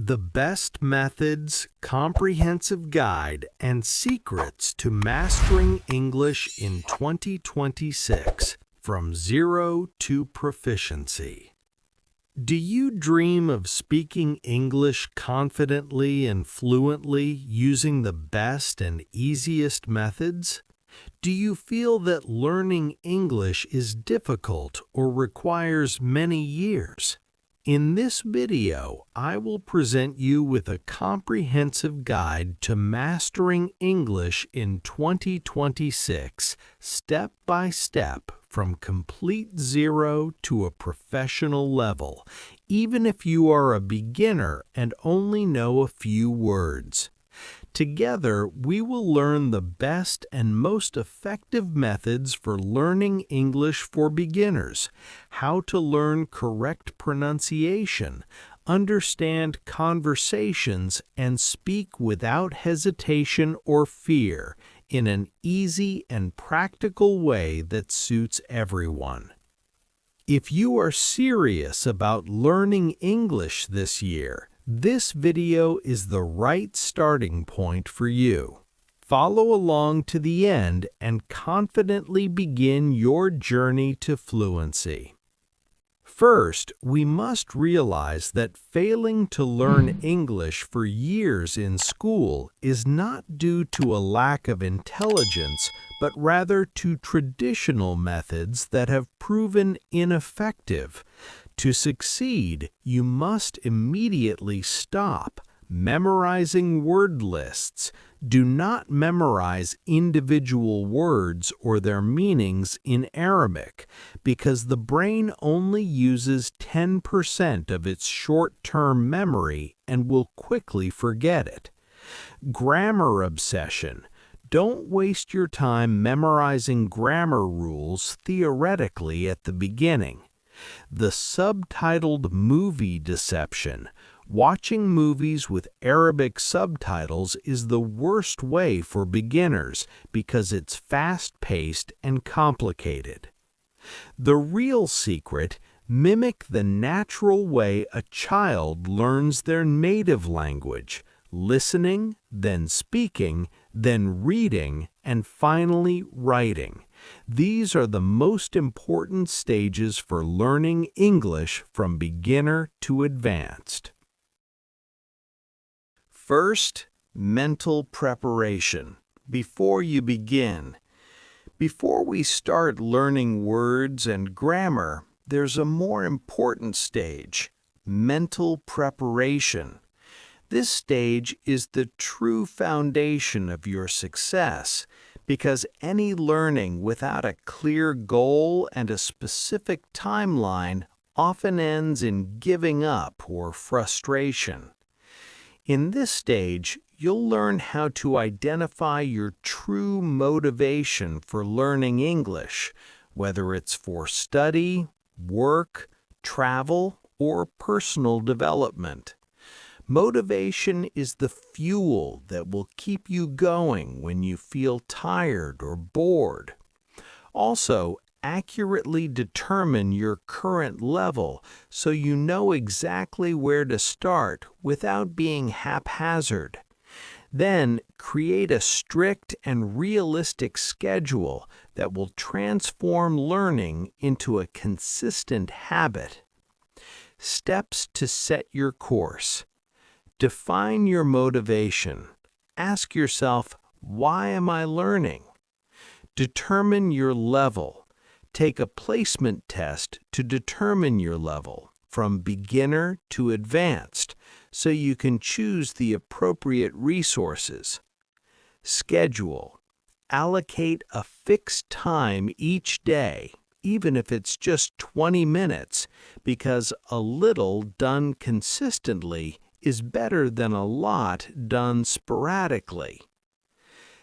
The best methods, comprehensive guide, and secrets to mastering English in 2026, from zero to proficiency. Do you dream of speaking English confidently and fluently using the best and easiest methods? Do you feel that learning English is difficult or requires many years? In this video, I will present you with a comprehensive guide to mastering English in 2026, step by step, from complete zero to a professional level, even if you are a beginner and only know a few words. Together, we will learn the best and most effective methods for learning English for beginners, how to learn correct pronunciation, understand conversations, and speak without hesitation or fear in an easy and practical way that suits everyone. If you are serious about learning English this year, this video is the right starting point for you. Follow along to the end and confidently begin your journey to fluency. First, we must realize that failing to learn English for years in school is not due to a lack of intelligence, but rather to traditional methods that have proven ineffective. To succeed, you must immediately stop memorizing word lists. Do not memorize individual words or their meanings in Arabic, because the brain only uses 10% of its short-term memory and will quickly forget it. Grammar obsession. Don't waste your time memorizing grammar rules theoretically at the beginning. The subtitled movie deception. Watching movies with Arabic subtitles is the worst way for beginners because it's fast-paced and complicated. The real secret: mimic the natural way a child learns their native language, listening, then speaking, then reading, and finally writing. These are the most important stages for learning English from beginner to advanced. First, mental preparation. Before you begin, before we start learning words and grammar, there's a more important stage: mental preparation. This stage is the true foundation of your success, because any learning without a clear goal and a specific timeline often ends in giving up or frustration. In this stage, you'll learn how to identify your true motivation for learning English, whether it's for study, work, travel, or personal development. Motivation is the fuel that will keep you going when you feel tired or bored. Also, accurately determine your current level so you know exactly where to start without being haphazard. Then, create a strict and realistic schedule that will transform learning into a consistent habit. Steps to set your course. Define your motivation. Ask yourself, why am I learning? Determine your level. Take a placement test to determine your level, from beginner to advanced, so you can choose the appropriate resources. Schedule. Allocate a fixed time each day, even if it's just 20 minutes, because a little done consistently is better than a lot done sporadically.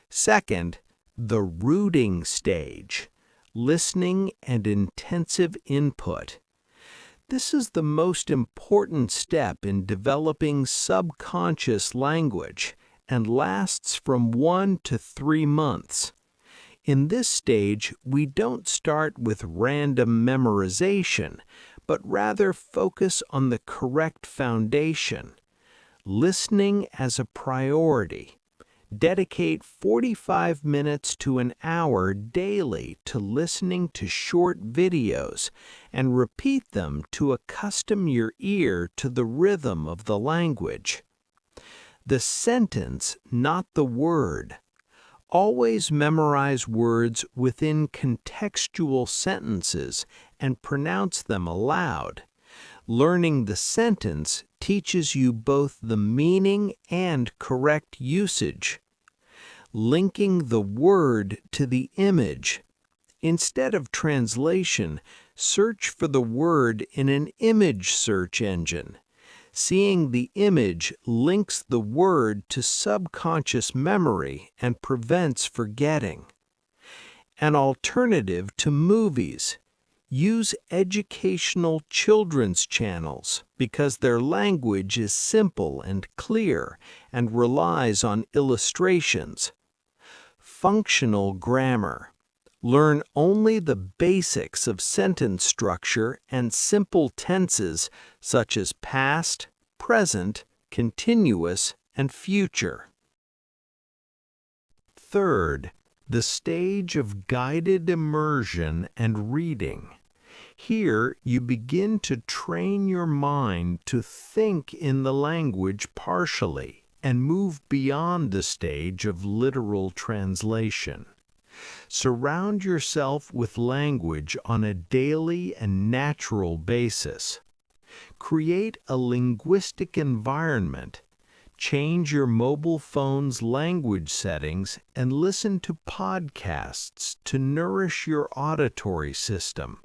Second, the rooting stage. Listening and intensive input. This is the most important step in developing subconscious language and lasts from 1 to 3 months. In this stage, we don't start with random memorization, but rather focus on the correct foundation. Listening as a priority. Dedicate 45 minutes to an hour daily to listening to short videos and repeat them to accustom your ear to the rhythm of the language. The sentence, not the word. Always memorize words within contextual sentences and pronounce them aloud. Learning the sentence teaches you both the meaning and correct usage. Linking the word to the image. Instead of translation, search for the word in an image search engine. Seeing the image links the word to subconscious memory and prevents forgetting. An alternative to movies. Use educational children's channels because their language is simple and clear and relies on illustrations. Functional grammar. Learn only the basics of sentence structure and simple tenses such as past, present, continuous, and future. Third, the stage of guided immersion and reading. Here, you begin to train your mind to think in the language partially and move beyond the stage of literal translation. Surround yourself with language on a daily and natural basis. Create a linguistic environment. Change your mobile phone's language settings and listen to podcasts to nourish your auditory system,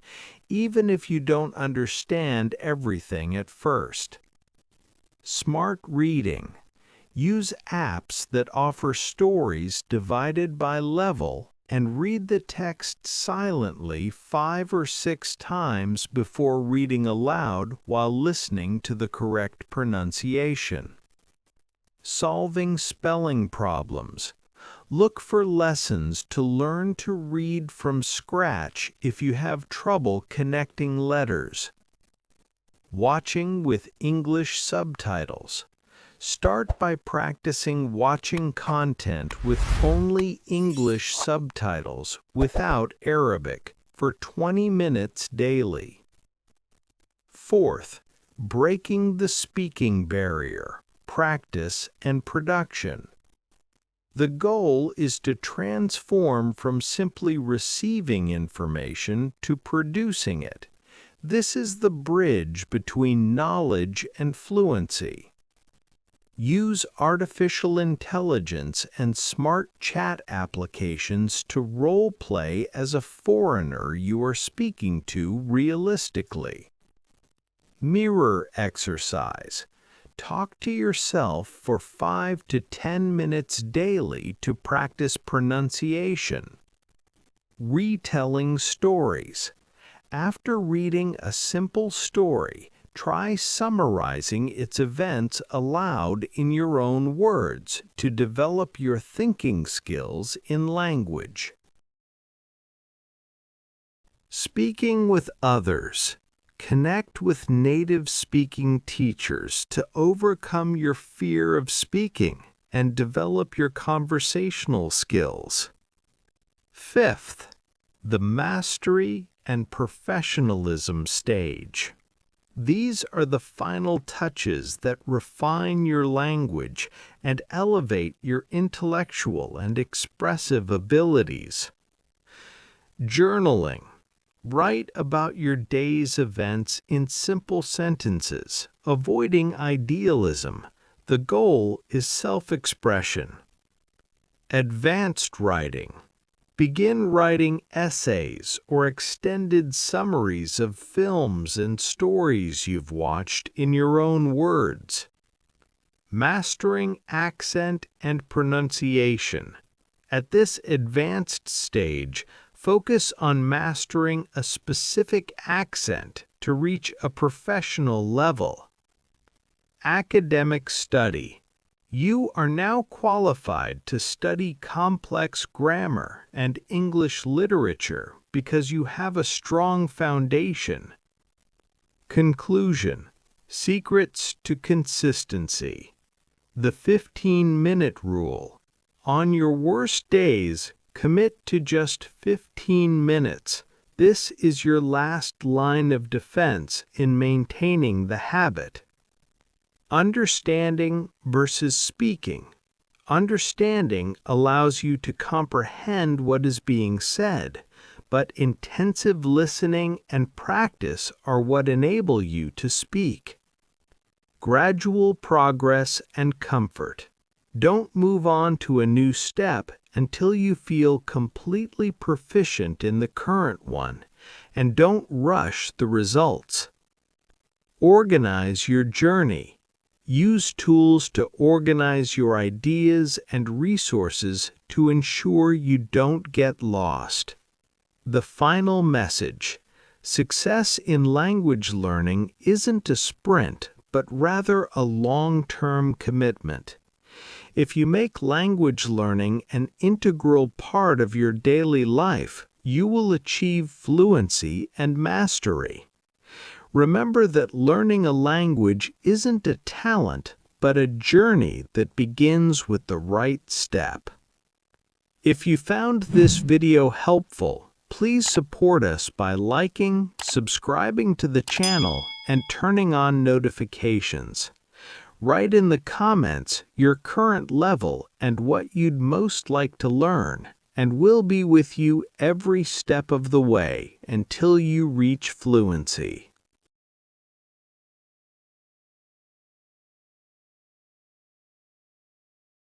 even if you don't understand everything at first. Smart reading. Use apps that offer stories divided by level and read the text silently 5 or 6 times before reading aloud while listening to the correct pronunciation. Solving spelling problems. Look for lessons to learn to read from scratch if you have trouble connecting letters. Watching with English subtitles. Start by practicing watching content with only English subtitles without Arabic for 20 minutes daily. Fourth, breaking the speaking barrier, practice and production. The goal is to transform from simply receiving information to producing it. This is the bridge between knowledge and fluency. Use artificial intelligence and smart chat applications to role-play as a foreigner you are speaking to realistically. Mirror exercise. Talk to yourself for 5 to 10 minutes daily to practice pronunciation. Retelling stories. After reading a simple story, try summarizing its events aloud in your own words to develop your thinking skills in language. Speaking with others. Connect with native-speaking teachers to overcome your fear of speaking and develop your conversational skills. Fifth, the mastery and professionalism stage. These are the final touches that refine your language and elevate your intellectual and expressive abilities. Journaling. Write about your day's events in simple sentences, avoiding idealism. The goal is self-expression. Advanced writing. Begin writing essays or extended summaries of films and stories you've watched in your own words. Mastering accent and pronunciation. At this advanced stage, focus on mastering a specific accent to reach a professional level. Academic study. You are now qualified to study complex grammar and English literature because you have a strong foundation. Conclusion. Secrets to consistency. The 15-minute rule. On your worst days, commit to just 15 minutes. This is your last line of defense in maintaining the habit. Understanding versus speaking. Understanding allows you to comprehend what is being said, but intensive listening and practice are what enable you to speak. Gradual progress and comfort. Don't move on to a new step until you feel completely proficient in the current one, and don't rush the results. Organize your journey. Use tools to organize your ideas and resources to ensure you don't get lost. The final message. Success in language learning isn't a sprint, but rather a long-term commitment. If you make language learning an integral part of your daily life, you will achieve fluency and mastery. Remember that learning a language isn't a talent, but a journey that begins with the right step. If you found this video helpful, please support us by liking, subscribing to the channel, and turning on notifications. Write in the comments your current level and what you'd most like to learn, and we'll be with you every step of the way until you reach fluency.